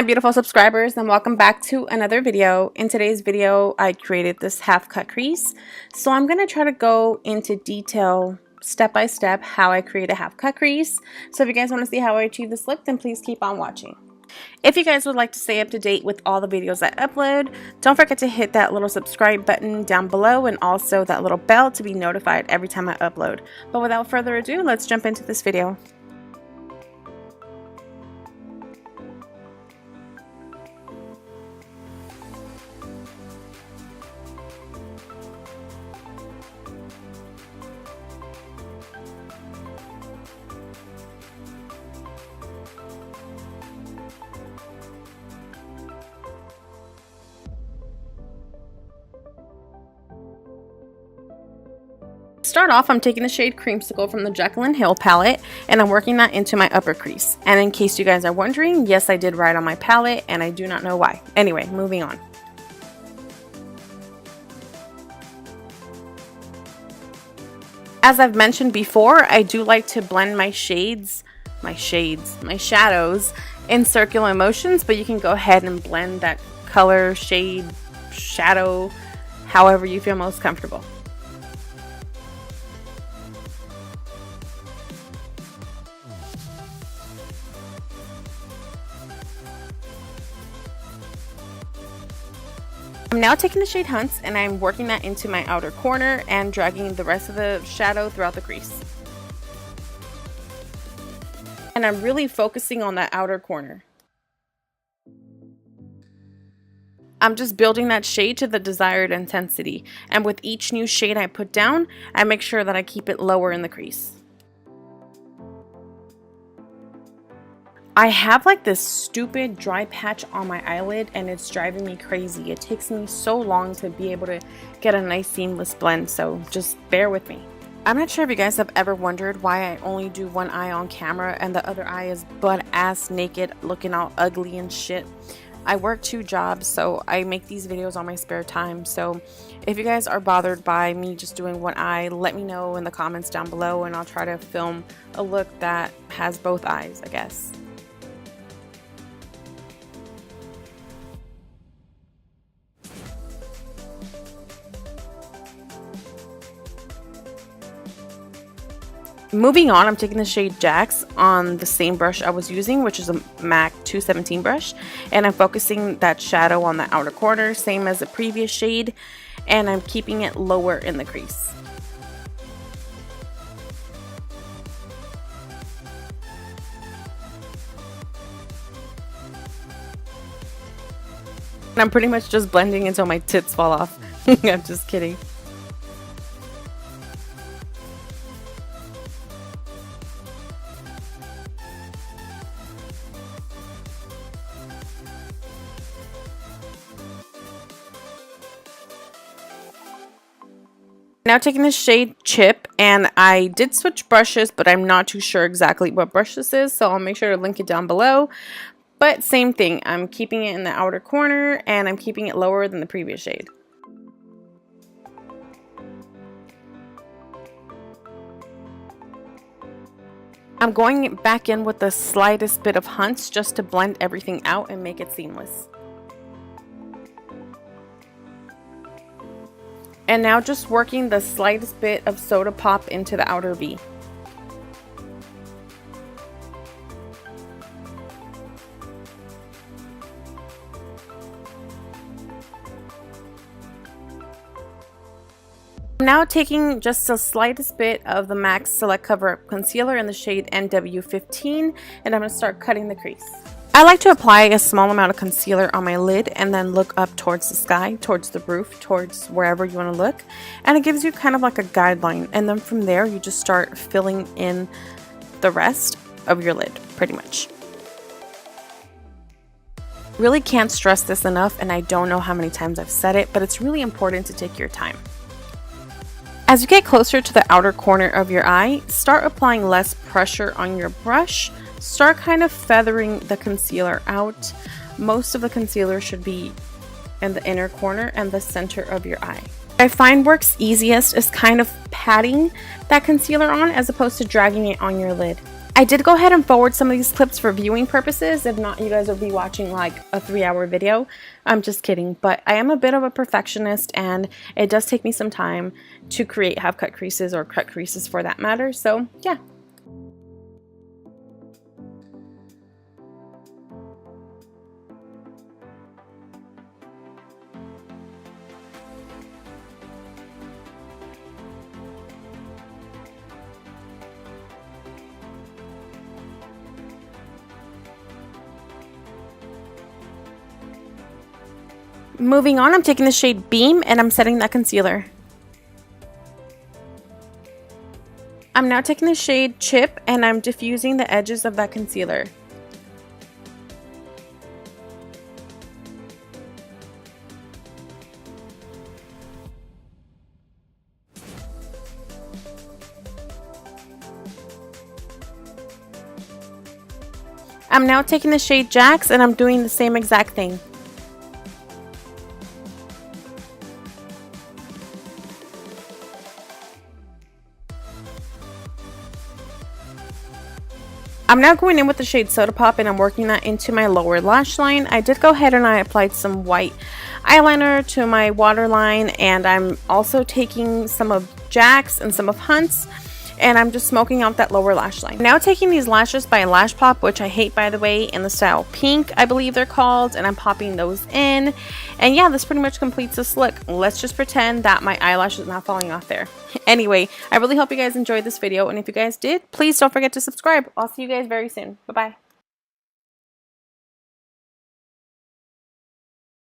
my beautiful subscribers, and welcome back to another video. In today's video, I created this half cut crease. So I'm going to try to go into detail step by step how I create a half cut crease. So if you guys want to see how I achieve this look, then please keep on watching. If you guys would like to stay up to date with all the videos I upload, don't forget to hit that little subscribe button down below and also that little bell to be notified every time I upload. But without further ado, let's jump into this video. Start off, I'm taking the shade Creamsicle from the Jaclykn Hill palette and I'm working that into my upper crease. And in case you guys are wondering, yes, I did write on my palette and I do not know why. Anyway, moving on. As I've mentioned before, I do like to blend my shadows in circular motions, but you can go ahead and blend that color, shade, shadow, however you feel most comfortable. I'm now taking the shade Hunts and I'm working that into my outer corner and dragging the rest of the shadow throughout the crease. And I'm really focusing on that outer corner. I'm just building that shade to the desired intensity, and with each new shade I put down, I make sure that I keep it lower in the crease. I have like this stupid dry patch on my eyelid and it's driving me crazy. It takes me so long to be able to get a nice seamless blend, so just bear with me. I'm not sure if you guys have ever wondered why I only do one eye on camera and the other eye is butt ass naked looking all ugly and shit. I work 2 jobs, so I make these videos on my spare time. So if you guys are bothered by me just doing one eye, let me know in the comments down below and I'll try to film a look that has both eyes, I guess. Moving on, I'm taking the shade Jax on the same brush I was using, which is a MAC 217 brush, and I'm focusing that shadow on the outer corner, same as the previous shade, and I'm keeping it lower in the crease. And I'm pretty much just blending until my tits fall off. I'm just kidding. Now taking the shade Chip, and I did switch brushes, but I'm not too sure exactly what brush this is, so I'll make sure to link it down below. But same thing, I'm keeping it in the outer corner and I'm keeping it lower than the previous shade. I'm going back in with the slightest bit of Hunts just to blend everything out and make it seamless. And now just working the slightest bit of Soda Pop into the outer V. I'm now taking just the slightest bit of the MAC Select Cover Up Concealer in the shade NW15 and I'm going to start cutting the crease. I like to apply a small amount of concealer on my lid and then look up towards the sky, towards the roof, towards wherever you want to look, and it gives you kind of like a guideline, and then from there you just start filling in the rest of your lid pretty much. Really can't stress this enough, and I don't know how many times I've said it, but it's really important to take your time. As you get closer to the outer corner of your eye, start applying less pressure on your brush. Start kind of feathering the concealer out. Most of the concealer should be in the inner corner and the center of your eye. What I find works easiest is kind of patting that concealer on as opposed to dragging it on your lid. I did go ahead and forward some of these clips for viewing purposes. If not, you guys will be watching like a 3-hour video. I'm just kidding, but I am a bit of a perfectionist and it does take me some time to create half cut creases or cut creases for that matter. So yeah. Moving on, I'm taking the shade Beam and I'm setting that concealer. I'm now taking the shade Chip and I'm diffusing the edges of that concealer. I'm now taking the shade Jax and I'm doing the same exact thing. I'm now going in with the shade Soda Pop and I'm working that into my lower lash line. I did go ahead and I applied some white eyeliner to my waterline, and I'm also taking some of Jack's and some of Hunt's, and I'm just smoking out that lower lash line. Now taking these lashes by Lash Pop, which I hate by the way, in the style Pink, I believe they're called, and I'm popping those in. And yeah, this pretty much completes this look. Let's just pretend that my eyelash is not falling off there. Anyway, I really hope you guys enjoyed this video, and if you guys did, please don't forget to subscribe. I'll see you guys very soon. Bye-bye.